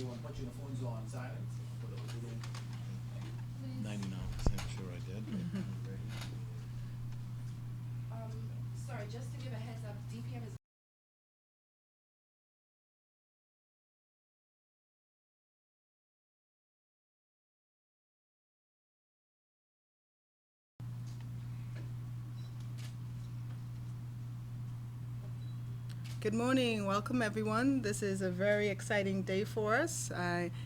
you want to put your phones on silent? Put it in. 99% sure I did. Sorry, just to give a heads up, DPM is Good morning. Welcome, everyone. This is a very exciting day for us.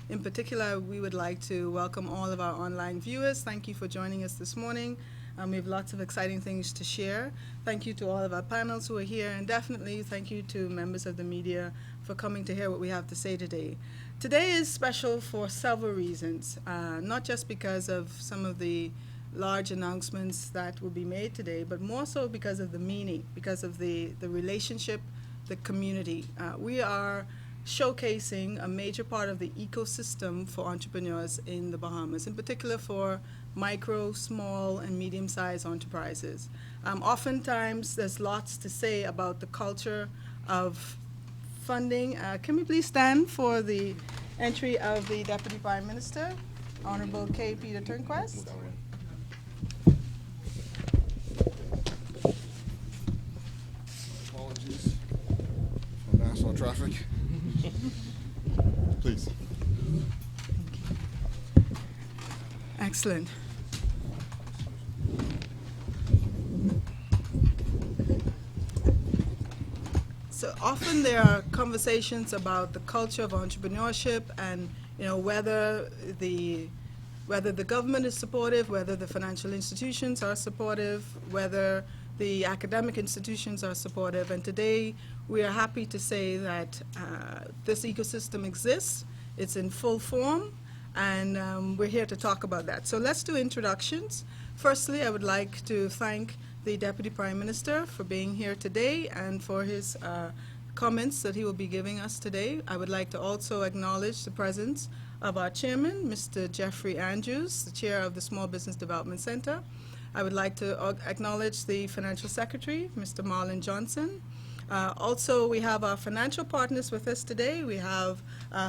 In particular, we would like to welcome all of our online viewers. Thank you for joining us this morning. We have lots of exciting things to share. Thank you to all of our panels who are here, and definitely thank you to members of the media for coming to hear what we have to say today. Today is special for several reasons, not just because of some of the large announcements that will be made today, but more so because of the meaning, because of the relationship, the community. We are showcasing a major part of the ecosystem for entrepreneurs in the Bahamas, in particular for micro, small, and medium-sized enterprises. Oftentimes, there's lots to say about the culture of funding. Can we please stand for the entry of the Deputy Prime Minister, Honorable K. Peter Turnquest? Apologies for Nassau traffic. Please. Excellent. So often there are conversations about the culture of entrepreneurship and whether the government is supportive, whether the financial institutions are supportive, whether the academic institutions are supportive. And today we are happy to say that this ecosystem exists. It's in full form, and we're here to talk about that. So let's do introductions. Firstly, I would like to thank the Deputy Prime Minister for being here today and for his comments that he will be giving us today. I would like to also acknowledge the presence of our chairman, Mr. Jeffrey Andrews, the chair of the Small Business Development Center. I would like to acknowledge the financial secretary, Mr. Marlon Johnson. Also, we have our financial partners with us today. We have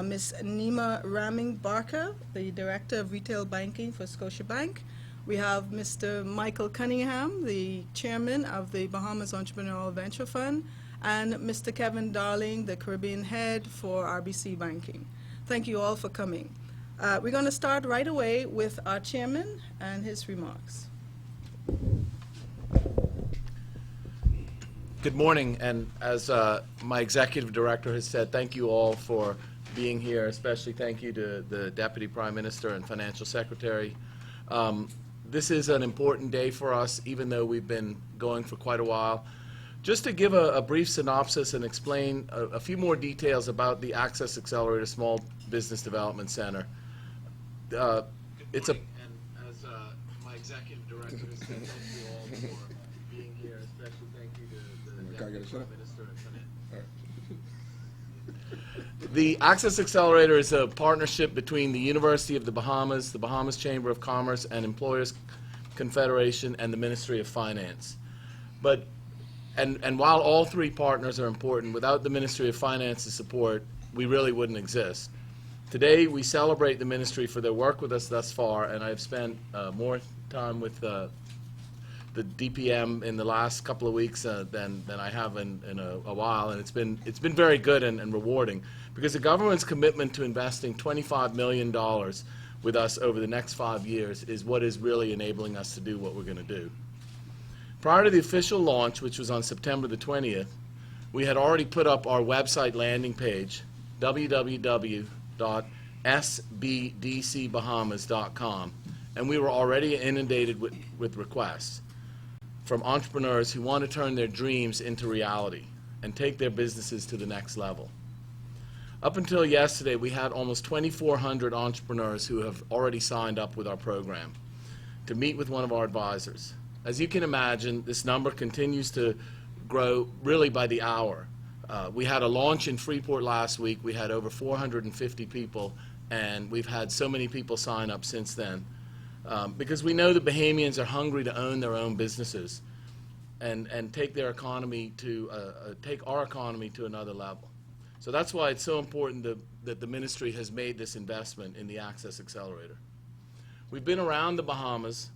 Ms. Nima Raming Barker, the Director of Retail Banking for Scotiabank. We have Mr. Michael Cunningham, the Chairman of the Bahamas Entrepreneurial Venture Fund, and Mr. Kevin Darling, the Caribbean Head for RBC Banking. Thank you all for coming. We're going to start right away with our Chairman and his remarks. Good morning, and as my executive director has said, thank you all for being here. Especially thank you to the Deputy Prime Minister and Financial Secretary. This is an important day for us, even though we've been going for quite a while. Just to give a brief synopsis and explain a few more details about the Access Accelerator Small Business Development Center. It's a, and as my executive director has said, thank you all for being here. Especially thank you to the Deputy Prime Minister and Finance. The Access Accelerator is a partnership between the University of the Bahamas Chamber of Commerce, and Employers Confederation, and the Ministry of Finance. And while all three partners are important, without the Ministry of Finance's support, we really wouldn't exist. Today, we celebrate the Ministry for their work with us thus far, and I've spent more time with the DPM in the last couple of weeks than I have in a while, and it's been very good and rewarding, because the government's commitment to investing $25 million with us over the next 5 years is what is really enabling us to do what we're going to do. Prior to the official launch, which was on September the 20th, we had already put up our website landing page, www.sbdcbahamas.com, and we were already inundated with requests from entrepreneurs who want to turn their dreams into reality and take their businesses to the next level. Up until yesterday, we had almost 2,400 entrepreneurs who have already signed up with our program to meet with one of our advisors. As you can imagine, this number continues to grow really by the hour. We had a launch in Freeport last week. We had over 450 people, and we've had so many people sign up since then. Because we know the Bahamians are hungry to own their own businesses and take their economy to take our economy to another level. So that's why it's so important to that the ministry has made this investment in the Access Accelerator. We've been around the Bahamas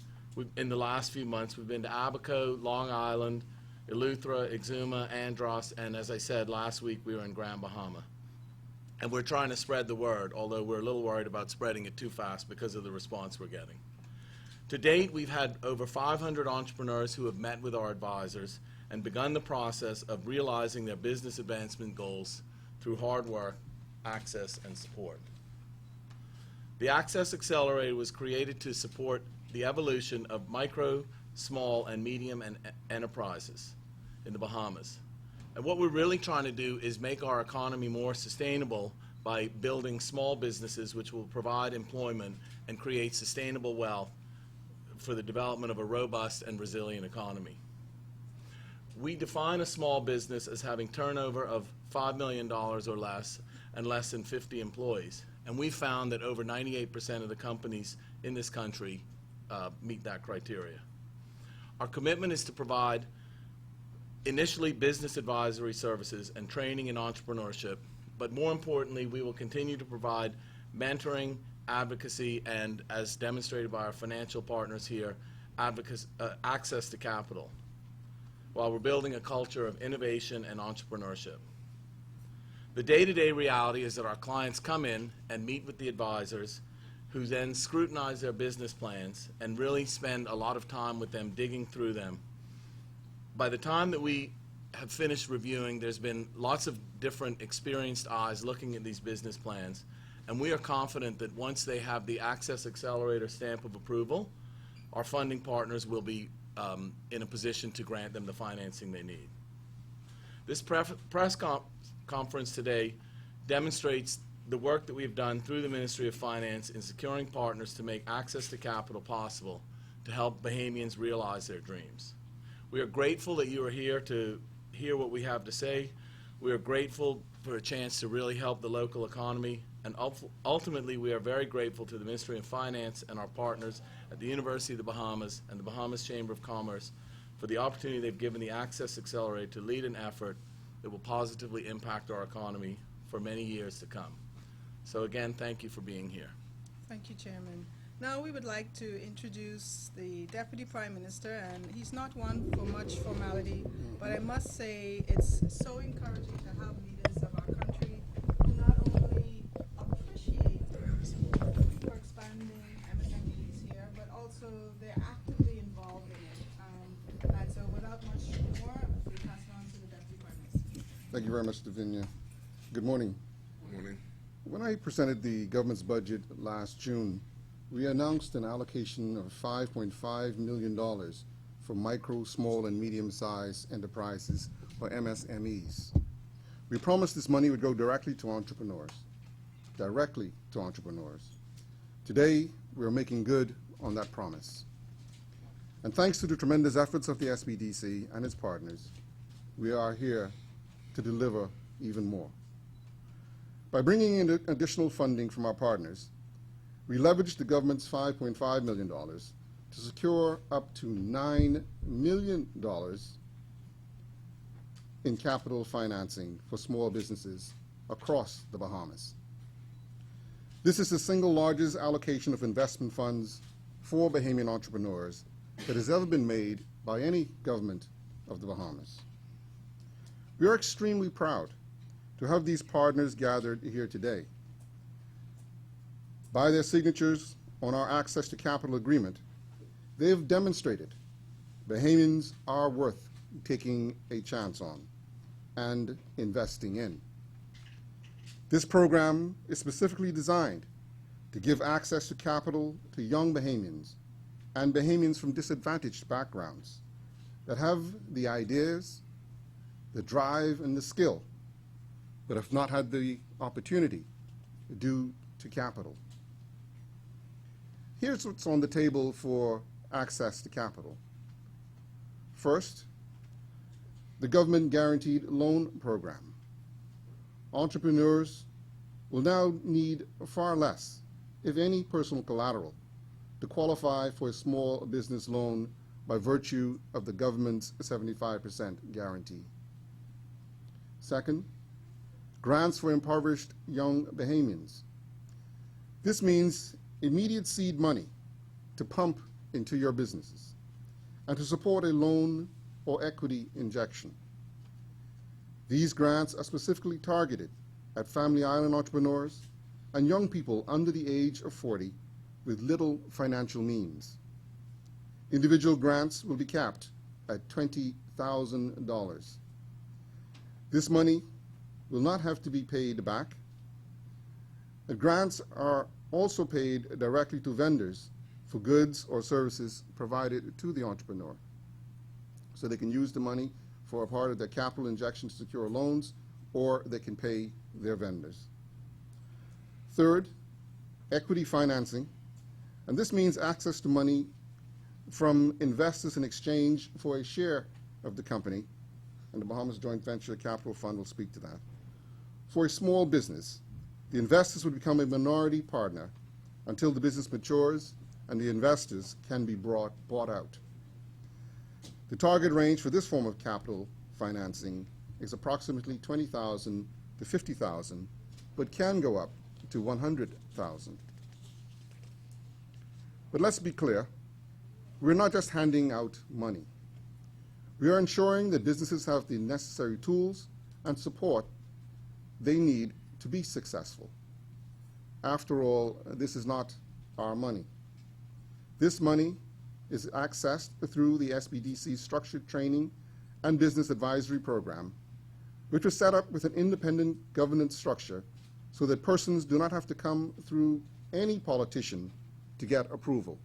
in the last few months. We've been to Abaco, Long Island, Eleuthera, Exuma, Andros, and as I said, last week we were in Grand Bahama. And we're trying to spread the word, although we're a little worried about spreading it too fast because of the response we're getting. To date, we've had over 500 entrepreneurs who have met with our advisors and begun the process of realizing their business advancement goals through hard work, access, and support. The Access Accelerator was created to support the evolution of micro, small, and medium enterprises in the Bahamas. And what we're really trying to do is make our economy more sustainable by building small businesses which will provide employment and create sustainable wealth for the development of a robust and resilient economy. We define a small business as having turnover of $5 million or less and less than 50 employees. And we found that over 98% of the companies in this country meet that criteria. Our commitment is to provide initially business advisory services and training in entrepreneurship, but more importantly, we will continue to provide mentoring, advocacy, and as demonstrated by our financial partners here, access to capital, while we're building a culture of innovation and entrepreneurship. The day-to-day reality is that our clients come in and meet with the advisors who then scrutinize their business plans and really spend a lot of time with them digging through them. By the time that we have finished reviewing, there's been lots of different experienced eyes looking at these business plans, and we are confident that once they have the Access Accelerator stamp of approval, our funding partners will be in a position to grant them the financing they need. This press conference today demonstrates the work that we've done through the Ministry of Finance in securing partners to make access to capital possible to help Bahamians realize their dreams. We are grateful that you are here to hear what we have to say. We are grateful for a chance to really help the local economy, and ultimately we are very grateful to the Ministry of Finance and our partners at the University of the Bahamas and the Bahamas Chamber of Commerce for the opportunity they've given the Access Accelerator to lead an effort that will positively impact our economy for many years to come. So again, thank you for being here. Thank you, Chairman. Now we would like to introduce the Deputy Prime Minister, and he's not one for much formality, but I must say it's so encouraging to have leaders of our country who not only appreciate for expanding MSMEs here, but also they're actively involved in it. And so without much more, we pass it on to the Deputy Prime Minister. Thank you very much, Davinia. Good morning. Good morning. When I presented the government's budget last June, we announced an allocation of $5.5 million for micro, small, and medium-sized enterprises, or MSMEs. We promised this money would go directly to entrepreneurs. Today, we are making good on that promise. And thanks to the tremendous efforts of the SBDC and its partners, we are here to deliver even more. By bringing in additional funding from our partners, we leveraged the government's $5.5 million to secure up to $9 million in capital financing for small businesses across the Bahamas. This is the single largest allocation of investment funds for Bahamian entrepreneurs that has ever been made by any government of the Bahamas. We are extremely proud to have these partners gathered here today. By their signatures on our Access to Capital Agreement, they have demonstrated Bahamians are worth taking a chance on and investing in. This program is specifically designed to give access to capital to young Bahamians and Bahamians from disadvantaged backgrounds that have the ideas, the drive, and the skill, but have not had the opportunity due to capital. Here's what's on the table for access to capital. First, the government guaranteed loan program. Entrepreneurs will now need far less, if any, personal collateral to qualify for a small business loan by virtue of the government's 75% guarantee. Second, grants for impoverished young Bahamians. This means immediate seed money to pump into your businesses and to support a loan or equity injection. These grants are specifically targeted at Family Island entrepreneurs and young people under the age of 40 with little financial means. Individual grants will be capped at $20,000. This money will not have to be paid back. The grants are also paid directly to vendors for goods or services provided to the entrepreneur. So they can use the money for a part of their capital injection to secure loans, or they can pay their vendors. Third, equity financing, and this means access to money from investors in exchange for a share of the company, and the Bahamas Joint Venture Capital Fund will speak to that. For a small business, the investors would become a minority partner until the business matures and the investors can be bought out. The target range for this form of capital financing is approximately $20,000 to $50,000, but can go up to $100,000. But let's be clear, we're not just handing out money. We are ensuring that businesses have the necessary tools and support they need to be successful. After all, this is not our money. This money is accessed through the SBDC's Structured Training and Business Advisory Program, which was set up with an independent governance structure so that persons do not have to come through any politician to get approval.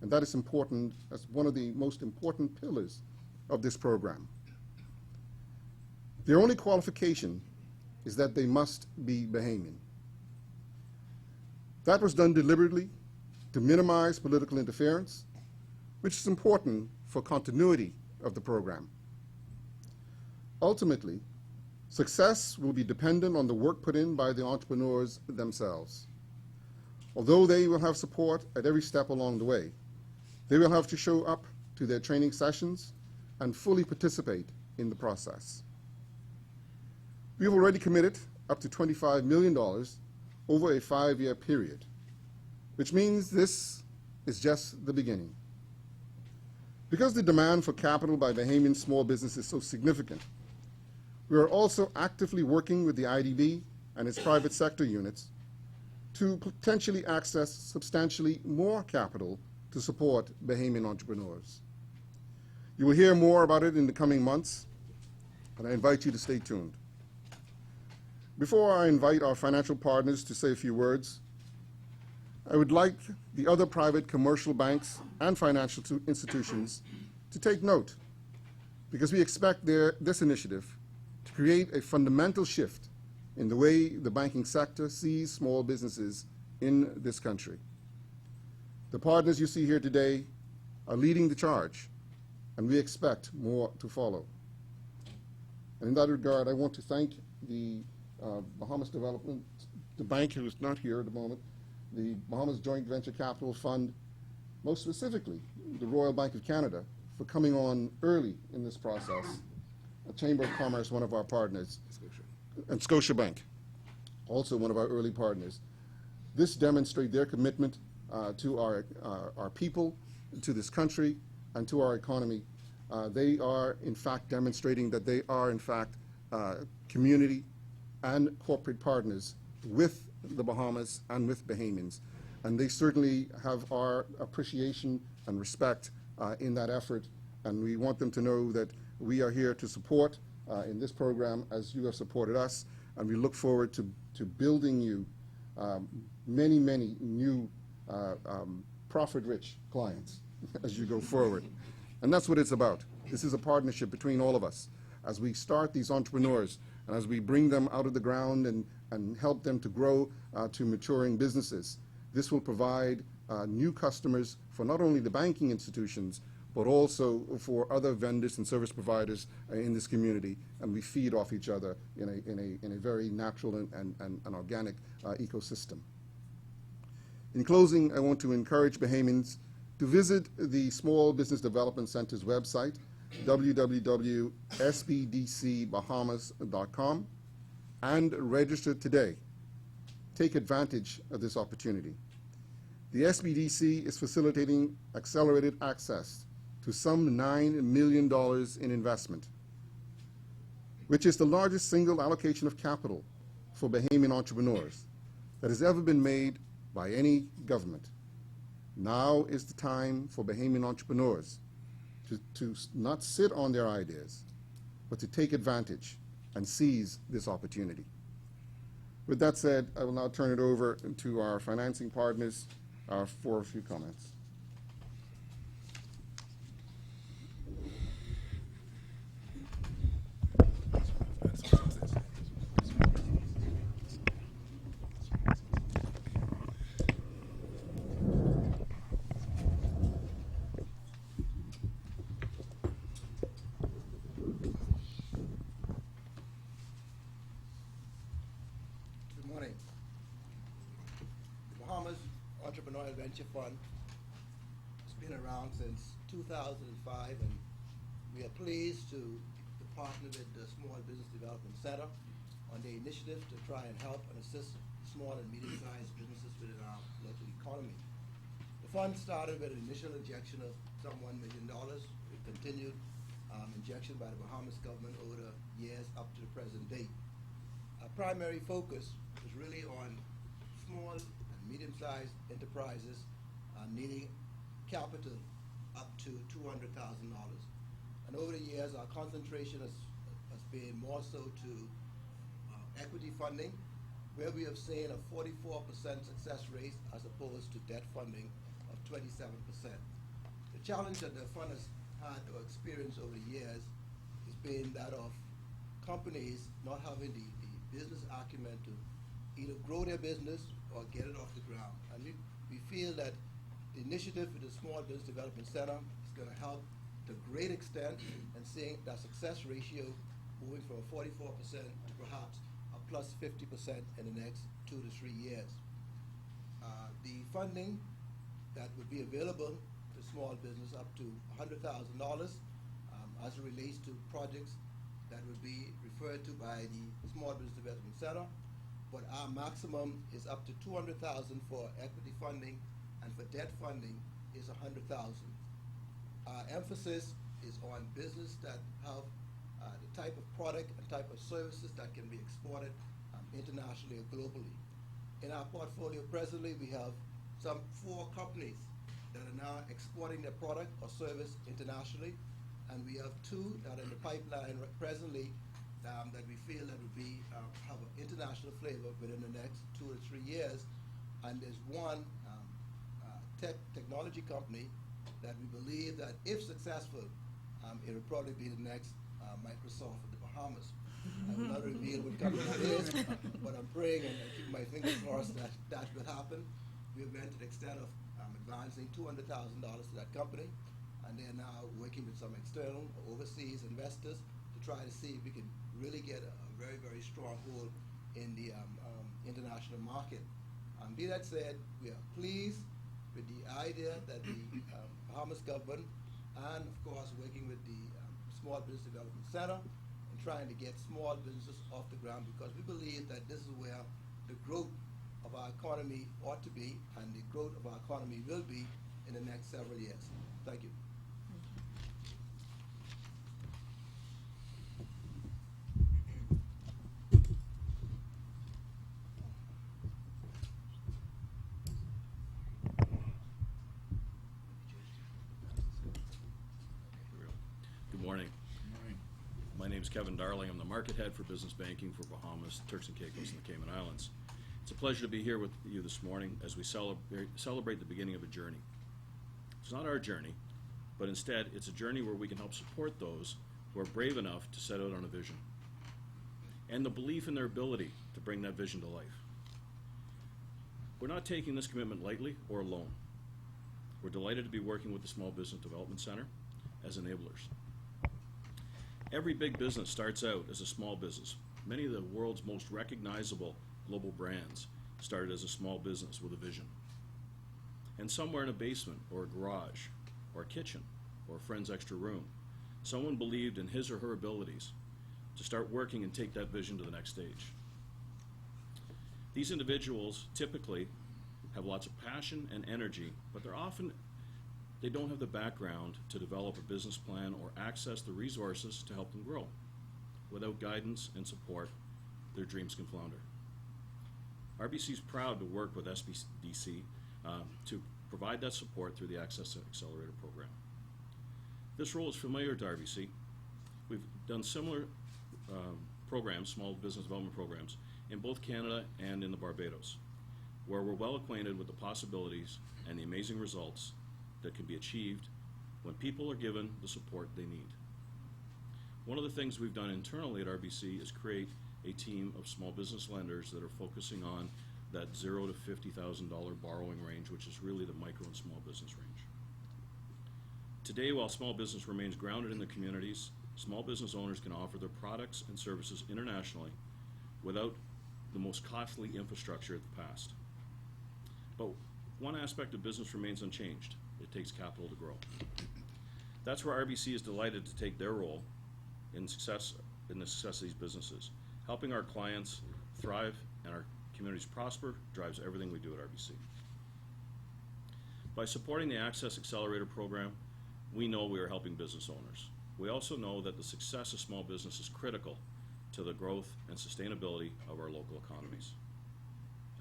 And that is important as one of the most important pillars of this program. Their only qualification is that they must be Bahamian. That was done deliberately to minimize political interference, which is important for continuity of the program. Ultimately, success will be dependent on the work put in by the entrepreneurs themselves. Although they will have support at every step along the way, they will have to show up to their training sessions and fully participate in the process. We have already committed up to $25 million over a 5-year period, which means this is just the beginning. Because the demand for capital by Bahamian small business is so significant, we are also actively working with the IDB and its private sector units to potentially access substantially more capital to support Bahamian entrepreneurs. You will hear more about it in the coming months, and I invite you to stay tuned. Before I invite our financial partners to say a few words, I would like the other private commercial banks and financial institutions to take note, because we expect this initiative to create a fundamental shift in the way the banking sector sees small businesses in this country. The partners you see here today are leading the charge, and we expect more to follow. And in that regard, I want to thank the Bahamas Development, the bank who is not here at the moment, the Bahamas Joint Venture Capital Fund, most specifically the Royal Bank of Canada, for coming on early in this process, the Chamber of Commerce, one of our partners, and Scotiabank, also one of our early partners. This demonstrates their commitment to our people, to this country, and to our economy. They are, in fact, demonstrating that they are, in fact, community and corporate partners with the Bahamas and with Bahamians. And they certainly have our appreciation and respect in that effort. And we want them to know that we are here to support in this program as you have supported us. And we look forward to building you many, many new profit-rich clients as you go forward. And that's what it's about. This is a partnership between all of us as we start these entrepreneurs and as we bring them out of the ground and help them to grow to maturing businesses. This will provide new customers for not only the banking institutions, but also for other vendors and service providers in this community, and we feed off each other in a very natural and organic ecosystem. In closing, I want to encourage Bahamians to visit the Small Business Development Center's website, www.sbdcbahamas.com, and register today. Take advantage of this opportunity. The SBDC is facilitating accelerated access to some $9 million in investment, which is the largest single allocation of capital for Bahamian entrepreneurs that has ever been made by any government. Now is the time for Bahamian entrepreneurs to not sit on their ideas, but to take advantage and seize this opportunity. With that said, I will now turn it over to our financing partners for a few comments. Good morning. The Bahamas Entrepreneurial Venture Fund has been around since 2005, and we are pleased to partner with the Small Business Development Center on the initiative to try and help and assist small and medium-sized businesses within our local economy. The fund started with an initial injection of some $1 million. It continued injection by the Bahamas government over the years up to the present date. Our primary focus is really on small and medium-sized enterprises needing capital up to $200,000. And over the years, our concentration has been more so to equity funding, where we have seen a 44% success rate as opposed to debt funding of 27%. The challenge that the fund has had or experienced over the years has been that of companies not having the business acumen to either grow their business or get it off the ground. And we feel that the initiative with the Small Business Development Center is going to help to a great extent and seeing that success ratio moving from 44% to perhaps a plus 50% in the next 2 to 3 years. The funding that would be available to small business up to $100,000 as it relates to projects that would be referred to by the Small Business Development Center, but our maximum is up to $200,000 for equity funding, and for debt funding is $100,000. Our emphasis is on business that have the type of product and type of services that can be exported internationally or globally. In our portfolio presently, we have some 4 companies that are now exporting their product or service internationally, and we have 2 that are in the pipeline presently that we feel that would be have an international flavor within the next 2 or 3 years. And there's one technology company that we believe that if successful, it will probably be the next Microsoft of the Bahamas. I will not reveal what company that is, but I'm praying and keeping my fingers crossed that that will happen. We have went to the extent of advancing $200,000 to that company, and they're now working with some external overseas investors to try to see if we can really get a very, very strong hold in the international market. Be that said, we are pleased with the idea that the Bahamas government and, of course, working with the Small Business Development Center and trying to get small businesses off the ground, because we believe that this is where the growth of our economy ought to be, and the growth of our economy will be in the next several years. Thank you. Good morning. My name is Kevin Darling. I'm the market head for business banking for Bahamas, Turks and Caicos, and the Cayman Islands. It's a pleasure to be here with you this morning as we celebrate the beginning of a journey. It's not our journey, but instead it's a journey where we can help support those who are brave enough to set out on a vision and the belief in their ability to bring that vision to life. We're not taking this commitment lightly or alone. We're delighted to be working with the Small Business Development Center as enablers. Every big business starts out as a small business. Many of the world's most recognizable global brands started as a small business with a vision. And somewhere in a basement or a garage or a kitchen or a friend's extra room, someone believed in his or her abilities to start working and take that vision to the next stage. These individuals typically have lots of passion and energy, but they don't have the background to develop a business plan or access the resources to help them grow. Without guidance and support, their dreams can flounder. RBC is proud to work with SBDC to provide that support through the Access Accelerator program. This role is familiar to RBC. We've done similar programs, small business development programs, in both Canada and in the Barbados, where we're well acquainted with the possibilities and the amazing results that can be achieved when people are given the support they need. One of the things we've done internally at RBC is create a team of small business lenders that are focusing on that $0 to $50,000 borrowing range, which is really the micro and small business range. Today, while small business remains grounded in the communities, small business owners can offer their products and services internationally without the most costly infrastructure of the past. But one aspect of business remains unchanged. It takes capital to grow. That's where RBC is delighted to take their role in the success of these businesses. Helping our clients thrive and our communities prosper drives everything we do at RBC. By supporting the Access Accelerator program, we know we are helping business owners. We also know that the success of small business is critical to the growth and sustainability of our local economies.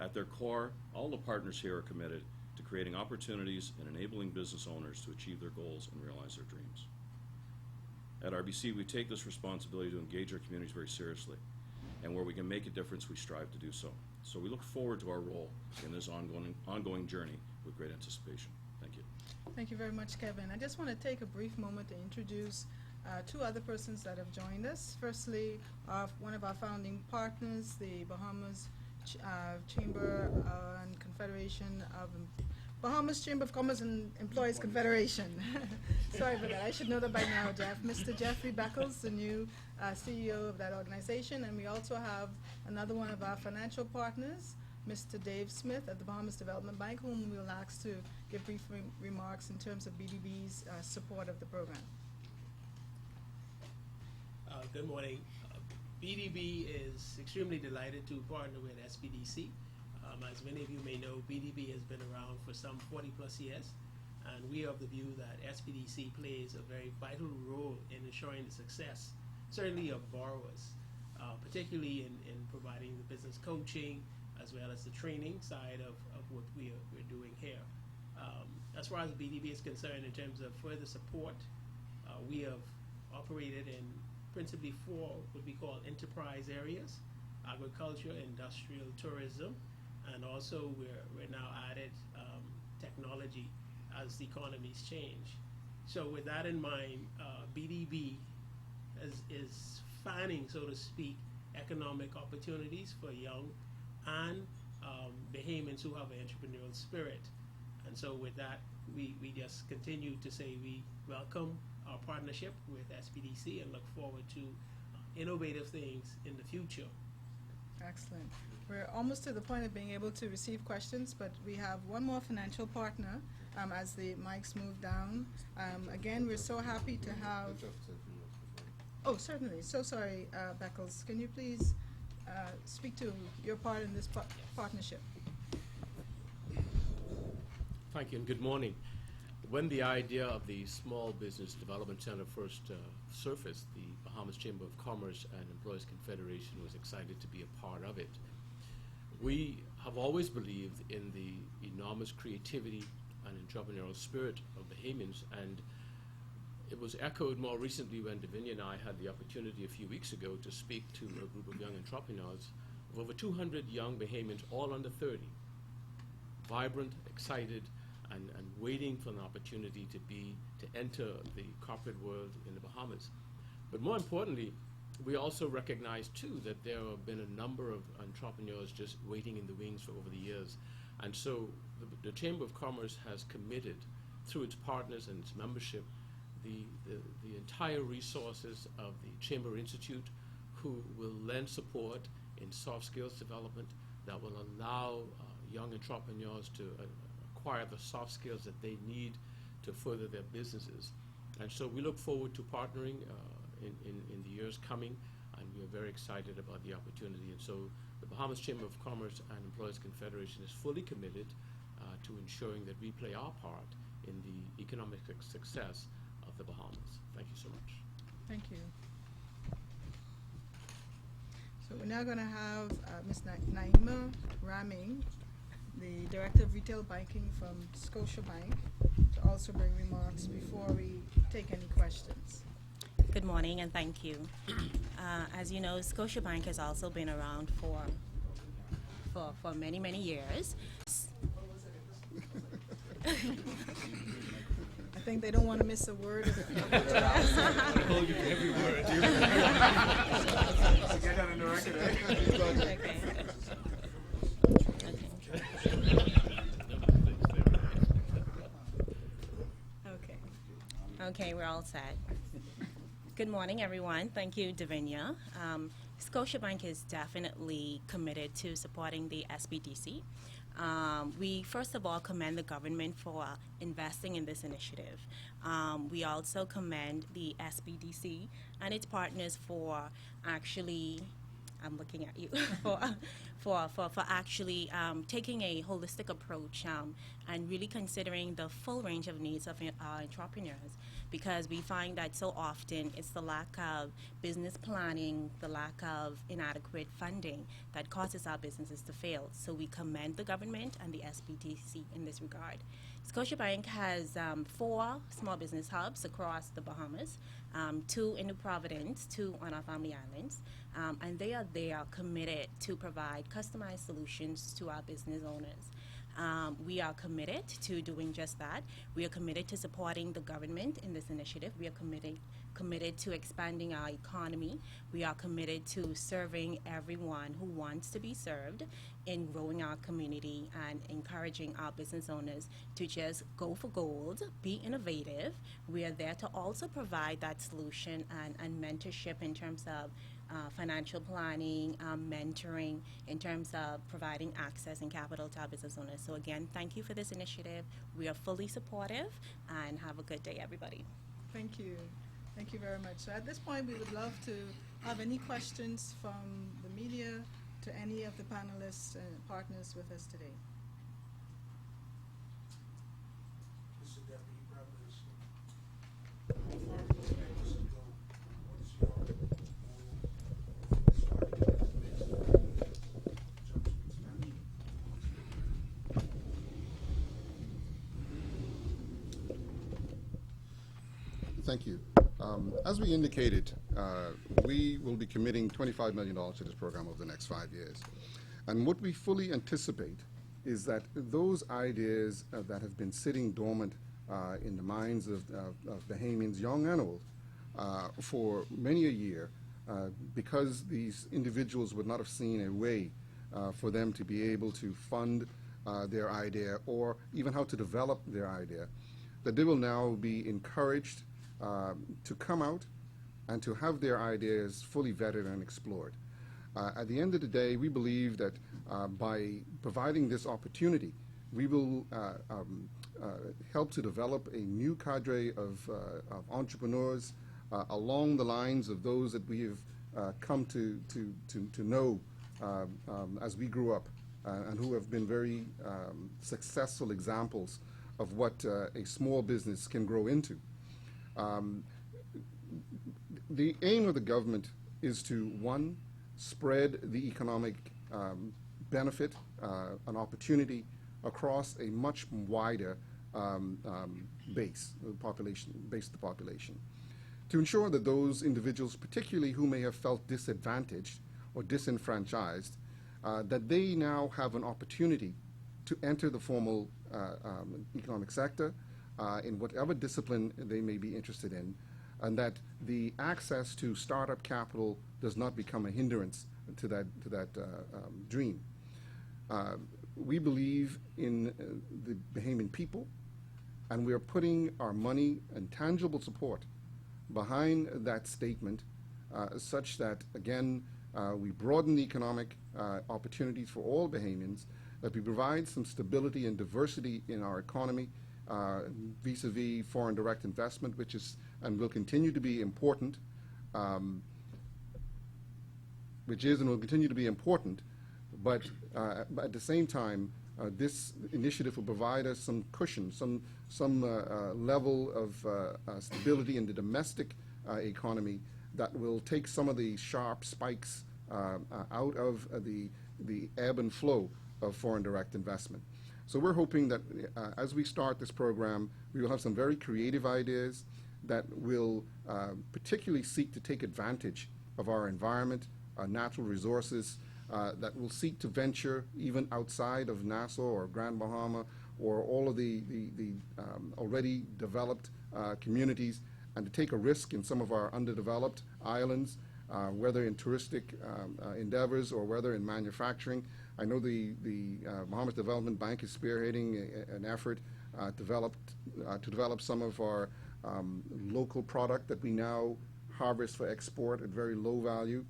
At their core, all the partners here are committed to creating opportunities and enabling business owners to achieve their goals and realize their dreams. At RBC, we take this responsibility to engage our communities very seriously, and where we can make a difference, we strive to do so. So we look forward to our role in this ongoing journey with great anticipation. Thank you. Thank you very much, Kevin. I just want to take a brief moment to introduce two other persons that have joined us. Firstly, one of our founding partners, the Bahamas Chamber and Confederation of Bahamas Chamber of Commerce and Employees Confederation. Sorry for that. I should know that by now, Jeff. Mr. Jeffrey Beckles, the new CEO of that organization. And we also have another one of our financial partners, Mr. Dave Smith at the Bahamas Development Bank, whom we'll ask to give brief remarks in terms of BDB's support of the program. Good morning. BDB is extremely delighted to partner with SBDC. As many of you may know, BDB has been around for some 40 plus years, and we are of the view that SBDC plays a very vital role in ensuring the success, certainly of borrowers, particularly in providing the business coaching as well as the training side of what we're doing here. As far as BDB is concerned, in terms of further support, we have operated in principally 4 what we call enterprise areas: agriculture, industrial, tourism, and also we're now added technology as the economies change. So with that in mind, BDB is fanning, so to speak, economic opportunities for young and Bahamians who have an entrepreneurial spirit. And so with that, we just continue to say we welcome our partnership with SBDC and look forward to innovative things in the future. Excellent. We're almost to the point of being able to receive questions, but we have one more financial partner as the mics move down. Again, we're so happy to have... Oh, certainly. So sorry, Beckles. Can you please speak to your part in this partnership? Thank you and good morning. When the idea of the Small Business Development Center first surfaced, the Bahamas Chamber of Commerce and Employees Confederation was excited to be a part of it. We have always believed in the enormous creativity and entrepreneurial spirit of Bahamians, and it was echoed more recently when Davinia and I had the opportunity a few weeks ago to speak to a group of young entrepreneurs of over 200 young Bahamians, all under 30, vibrant, excited, and waiting for an opportunity to enter the corporate world in the Bahamas. But more importantly, we also recognize too that there have been a number of entrepreneurs just waiting in the wings for over the years. And so the Chamber of Commerce has committed, through its partners and its membership, the entire resources of the Chamber Institute, who will lend support in soft skills development that will allow young entrepreneurs to acquire the soft skills that they need to further their businesses. And so we look forward to partnering in the years coming and we are very excited about the opportunity. And so the Bahamas Chamber of Commerce and Employers Confederation is fully committed to ensuring that we play our part in the economic success of the Bahamas. Thank you so much. Thank you. So we're now going to have Ms. Naima Raming, the Director of Retail Banking from Scotiabank, to also bring remarks before we take any questions. Good morning and thank you. As you know, Scotiabank has also been around for many, many years. I think they don't want to miss a word of it. Hold you to every word. Get that in the record, eh? Okay, we're all set. Good morning, everyone. Thank you, Davinia. Scotiabank is definitely committed to supporting the SBDC. We first of all commend the government for investing in this initiative. We also commend the SBDC and its partners for actually, I'm looking at you, for actually taking a holistic approach and really considering the full range of needs of our entrepreneurs, because we find that so often it's the lack of business planning, the lack of inadequate funding that causes our businesses to fail. So we commend the government and the SBDC in this regard. Scotiabank has 4 small business hubs across the Bahamas, 2 in New Providence, 2 on our family islands, and they are committed to provide customized solutions to our business owners. We are committed to doing just that. We are committed to supporting the government in this initiative. We are committed to expanding our economy. We are committed to serving everyone who wants to be served, in growing our community and encouraging our business owners to just go for gold, be innovative. We are there to also provide that solution and mentorship in terms of financial planning, mentoring, in terms of providing access and capital to our business owners. So again, thank you for this initiative. We are fully supportive, and have a good day, everybody. Thank you. Thank you very much. So at this point, we would love to have any questions from the media to any of the panelists and partners with us today. Mr. Deputy Prime Minister, Thank you. As we indicated, we will be committing $25 million to this program over the next 5 years. And what we fully anticipate is that those ideas that have been sitting dormant in the minds of Bahamians, young and old, for many a year, because these individuals would not have seen a way for them to be able to fund their idea or even how to develop their idea, that they will now be encouraged to come out and to have their ideas fully vetted and explored. At the end of the day, we believe that by providing this opportunity, we will help to develop a new cadre of entrepreneurs along the lines of those that we have come to know as we grew up and who have been very successful examples of what a small business can grow into. The aim of the government is to, one, spread the economic benefit, an opportunity across a much wider base of the population, to ensure that those individuals, particularly who may have felt disadvantaged or disenfranchised, that they now have an opportunity to enter the formal economic sector in whatever discipline they may be interested in, and that the access to startup capital does not become a hindrance to that dream. We believe in the Bahamian people, and we are putting our money and tangible support behind that statement such that, again, we broaden the economic opportunities for all Bahamians, that we provide some stability and diversity in our economy vis-a-vis foreign direct investment, which is and will continue to be important. which is and will continue to be important, but at the same time, this initiative will provide us some cushion, some level of stability in the domestic economy that will take some of the sharp spikes out of the ebb and flow of foreign direct investment. So we're hoping that as we start this program, we will have some very creative ideas that will particularly seek to take advantage of our environment, our natural resources, that will seek to venture even outside of Nassau or Grand Bahama or all of the already developed communities, and to take a risk in some of our underdeveloped islands, whether in touristic endeavors or whether in manufacturing. I know the Bahamas Development Bank is spearheading an effort to develop some of our local product that we now harvest for export at very low value.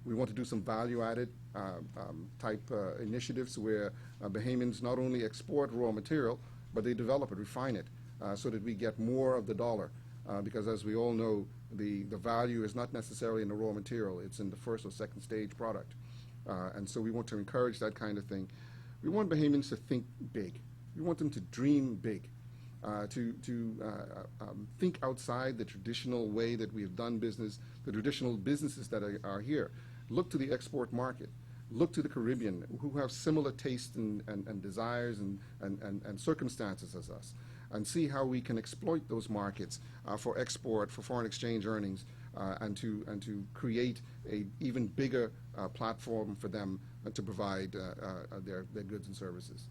We want to do some value-added type initiatives where Bahamians not only export raw material, but they develop it, refine it, so that we get more of the dollar. Because as we all know, the value is not necessarily in the raw material, it's in the first or second stage product. And so we want to encourage that kind of thing. We want Bahamians to think big. We want them to dream big, to think outside the traditional way that we have done business, the traditional businesses that are here. Look to the export market. Look to the Caribbean, who have similar tastes and desires and circumstances as us, and see how we can exploit those markets for export, for foreign exchange earnings, and to create an even bigger platform for them to provide their goods and services.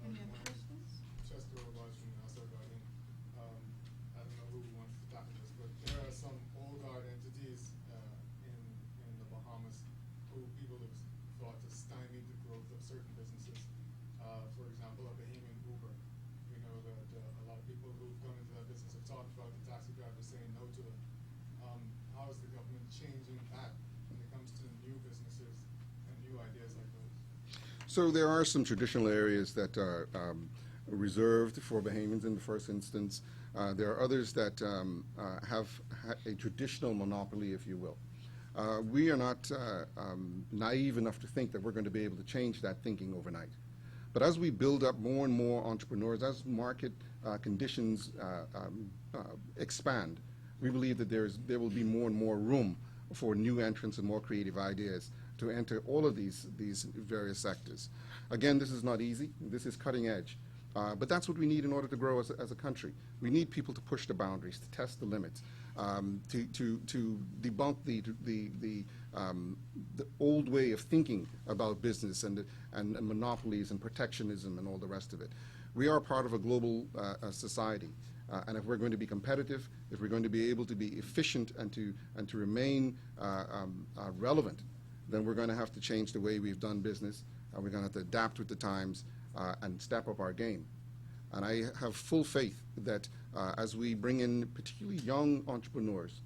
Any other questions? Chester Robards from Nassau Guardian. I don't know who wants to tackle this, but there are some old guard entities in the Bahamas who people have thought to stymie the growth of certain businesses. For example, a Bahamian Uber. We know that a lot of people who've gone into that business have talked about the taxi drivers saying no to it. How is the government changing that when it comes to new businesses and new ideas like those? So there are some traditional areas that are reserved for Bahamians in the first instance. There are others that have a traditional monopoly, if you will. We are not naive enough to think that we're going to be able to change that thinking overnight. But as we build up more and more entrepreneurs, as market conditions expand, we believe that there will be more and more room for new entrants and more creative ideas to enter all of these various sectors. Again, this is not easy. This is cutting edge. But that's what we need in order to grow as a country. We need people to push the boundaries, to test the limits, to debunk the old way of thinking about business and monopolies and protectionism and all the rest of it. We are part of a global society. And if we're going to be competitive, if we're going to be able to be efficient and to remain relevant, then we're going to have to change the way we've done business. We're going to have to adapt with the times and step up our game. And I have full faith that as we bring in particularly young entrepreneurs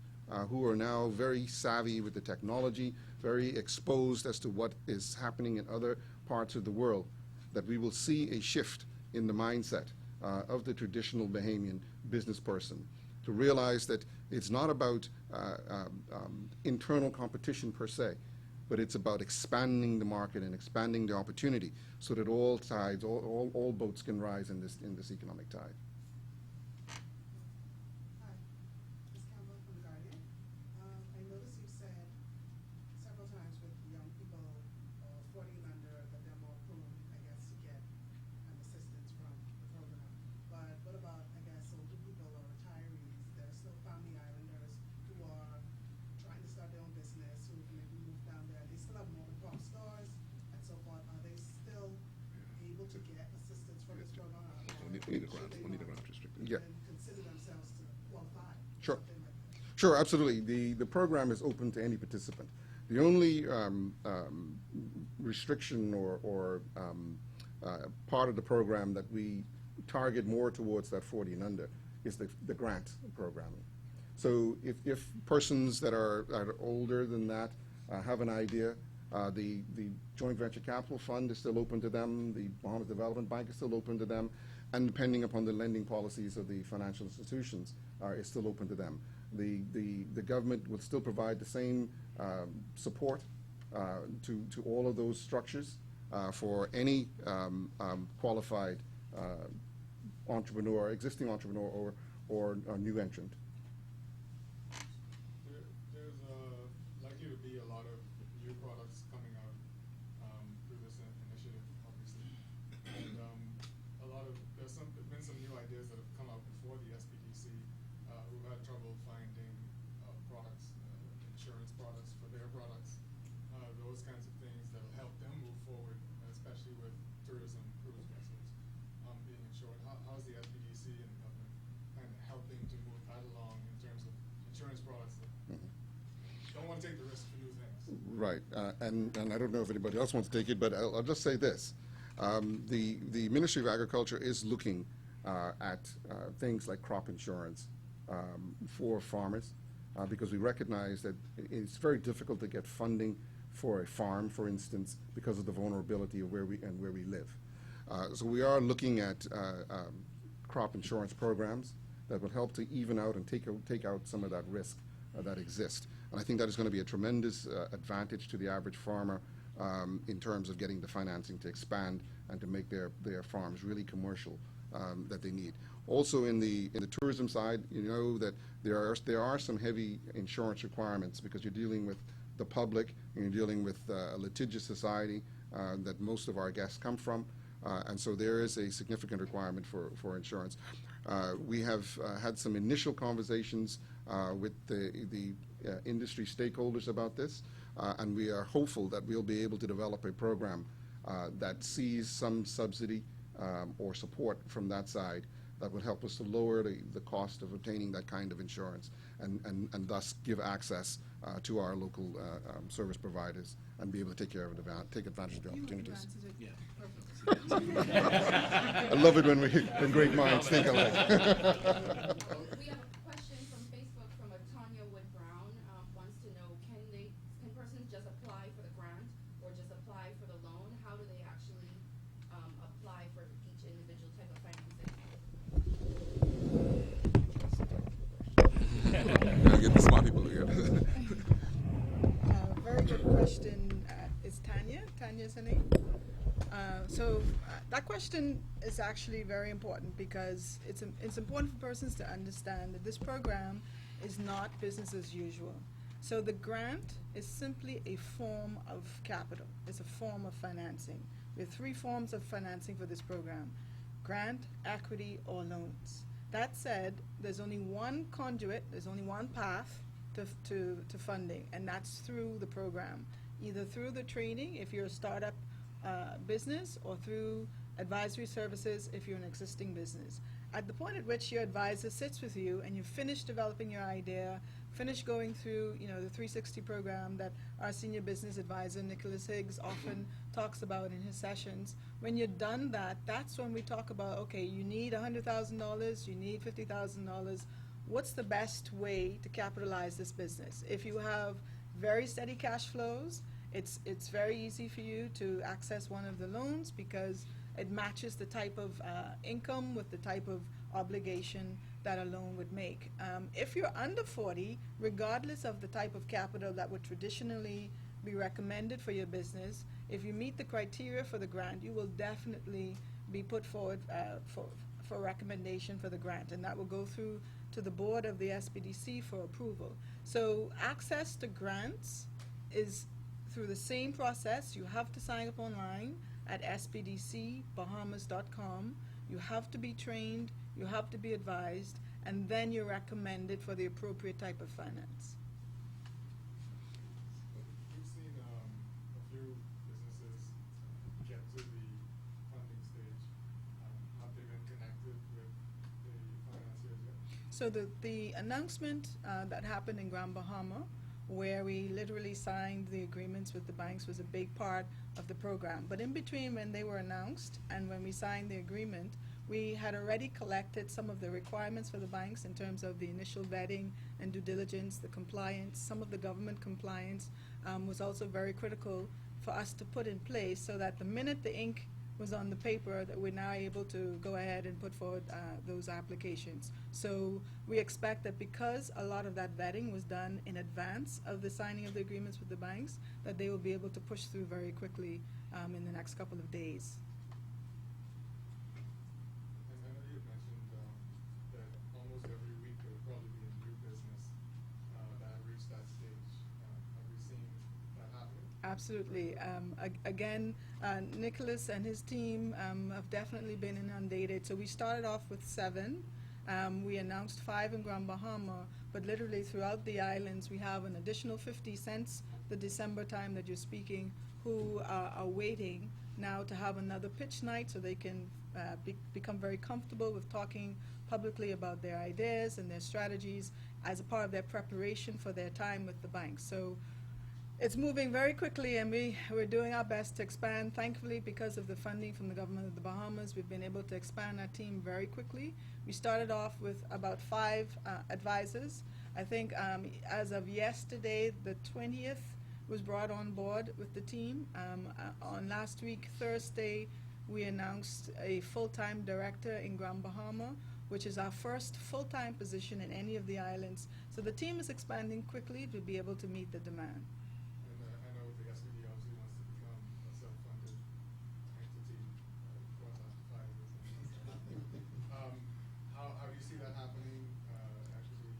who are now very savvy with the technology, very exposed as to what is happening in other parts of the world, that we will see a shift in the mindset of the traditional Bahamian business person, to realize that it's not about internal competition per se, but it's about expanding the market and expanding the opportunity so that all tides, all boats can rise in this economic tide. Hi, Ms. Campbell from The Guardian. I noticed you've said several times with young people 40 and under that they're more prone, I guess, to get assistance from the program. But what about, I guess, older people or retirees that are still family islanders who are trying to start their own business, who maybe move down there? They still have mom and pop stores and so forth. Are they still able to get assistance from this program? We need a grant restricted. Yeah. And consider themselves to qualify? Sure. Something like that. Sure, absolutely. The program is open to any participant. The only restriction or part of the program that we target more towards that 40 and under is the grant programming. So if persons that are older than that have an idea, the Joint Venture Capital Fund is still open to them, the Bahamas Development Bank is still open to them, and depending upon the lending policies of the financial institutions, is still open to them. The government will still provide the same support to all of those structures for any qualified entrepreneur, existing entrepreneur, or a new entrant. There's likely to be a lot of new products coming out through this initiative, obviously. And there's been some new ideas that have come out before the SBDC who've had trouble finding products, insurance products for their products, those kinds of things that will help them move forward, especially with tourism, cruise vessels being insured. How's the SBDC and the government kind of helping to move that along in terms of insurance products that don't want to take the risk to new things? Right, and I don't know if anybody else wants to take it, but I'll just say this. The Ministry of Agriculture is looking at things like crop insurance for farmers because we recognize that it's very difficult to get funding for a farm, for instance, because of the vulnerability of where we live. So we are looking at crop insurance programs that will help to even out and take out some of that risk that exists. And I think that is going to be a tremendous advantage to the average farmer in terms of getting the financing to expand and to make their farms really commercial that they need. Also in the tourism side, you know that there are some heavy insurance requirements because you're dealing with the public and you're dealing with a litigious society that most of our guests come from. And so there is a significant requirement for insurance. We have had some initial conversations with the industry stakeholders about this, and we are hopeful that we'll be able to develop a program that sees some subsidy or support from that side that will help us to lower the cost of obtaining that kind of insurance and thus give access to our local service providers and be able to take advantage of the opportunities. I love it when great minds think alike. We have a question from Facebook from Tanya Wood Brown. Wants to know, can persons just apply for the grant or just apply for the loan? How do they actually apply for each individual type of financing? Gotta get the smart people together. Very good question. Is Tanya? Tanya's her name? That question is actually very important because it's important for persons to understand that this program is not business as usual. So the grant is simply a form of capital. It's a form of financing. There are three forms of financing for this program: grant, equity, or loans. That said, there's only one conduit, there's only one path to funding, and that's through the program, either through the training if you're a startup business or through advisory services if you're an existing business. At the point at which your advisor sits with you and you finish developing your idea, finish going through the 360 program that our senior business advisor Nicholas Higgs often talks about in his sessions, when you're done that's when we talk about, okay, you need $100,000, you need $50,000. What's the best way to capitalize this business? If you have very steady cash flows, it's very easy for you to access one of the loans because it matches the type of income with the type of obligation that a loan would make. If you're under 40, regardless of the type of capital that would traditionally be recommended for your business, if you meet the criteria for the grant, you will definitely be put forward for recommendation for the grant, and that will go through to the board of the SBDC for approval. So access to grants is through the same process. You have to sign up online at sbdcbahamas.com. You have to be trained, you have to be advised, and then you're recommended for the appropriate type of finance. We've seen a few businesses get to the funding stage. Have they been connected with the financiers yet? So the announcement that happened in Grand Bahama, where we literally signed the agreements with the banks, was a big part of the program. But in between when they were announced and when we signed the agreement, we had already collected some of the requirements for the banks in terms of the initial vetting and due diligence, the compliance. Some of the government compliance was also very critical for us to put in place so that the minute the ink was on the paper that we're now able to go ahead and put forward those applications. So we expect that because a lot of that vetting was done in advance of the signing of the agreements with the banks, that they will be able to push through very quickly in the next couple of days. And I know you mentioned that almost every week there will probably be a new business that reached that stage. Have we seen that happening? Absolutely. Again, Nicholas and his team have definitely been inundated. So we started off with 7. We announced 5 in Grand Bahama, but literally throughout the islands, we have an additional 50 since the December time that you're speaking, who are waiting now to have another pitch night so they can become very comfortable with talking publicly about their ideas and their strategies as a part of their preparation for their time with the bank. So it's moving very quickly, and we're doing our best to expand. Thankfully, because of the funding from the government of the Bahamas, we've been able to expand our team very quickly. We started off with about 5 advisors. I think as of yesterday, the 20th was brought on board with the team. On last week, Thursday, we announced a full-time director in Grand Bahama, which is our first full-time position in any of the islands. So the team is expanding quickly to be able to meet the demand. I know the SBD obviously wants to become a self-funded entity, how do you see that happening, actually,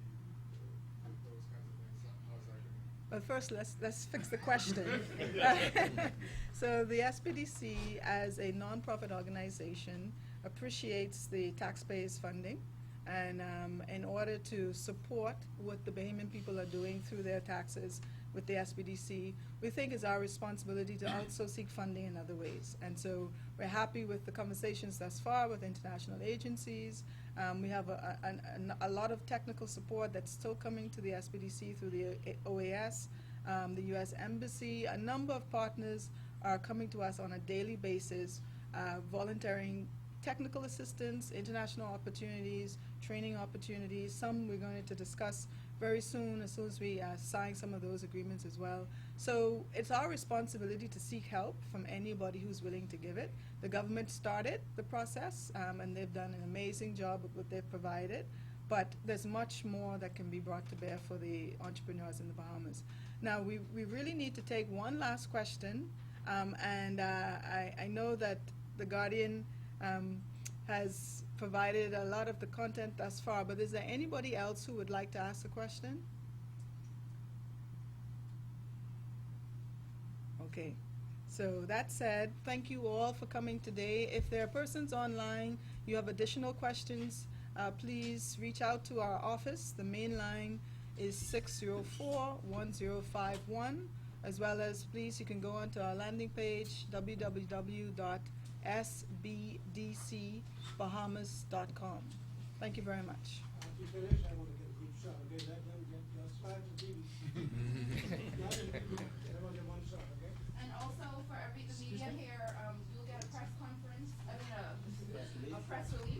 those kinds of things? How is that going to? But first, let's fix the question. So the SBDC, as a nonprofit organization, appreciates the taxpayers' funding, and in order to support what the Bahamian people are doing through their taxes with the SBDC, we think it's our responsibility to also seek funding in other ways. And so we're happy with the conversations thus far with international agencies. We have a lot of technical support that's still coming to the SBDC through the OAS, the U.S. Embassy. A number of partners are coming to us on a daily basis, volunteering technical assistance, international opportunities, training opportunities. Some we're going to discuss very soon as we sign some of those agreements as well. So it's our responsibility to seek help from anybody who's willing to give it. The government started the process, and they've done an amazing job of what they've provided, but there's much more that can be brought to bear for the entrepreneurs in the Bahamas. Now, we really need to take one last question, and I know that the Guardian has provided a lot of the content thus far, but is there anybody else who would like to ask a question? Okay. So that said, thank you all for coming today. If there are persons online, you have additional questions, please reach out to our office. The main line is 604-1051, as well as please you can go onto our landing page, www.sbdcbahamas.com. Thank you very much. To finish, I want to get a good shot, okay? Let them get your slide to TV. Everyone get one shot, okay? And also for the media here, you'll get a press conference, a press release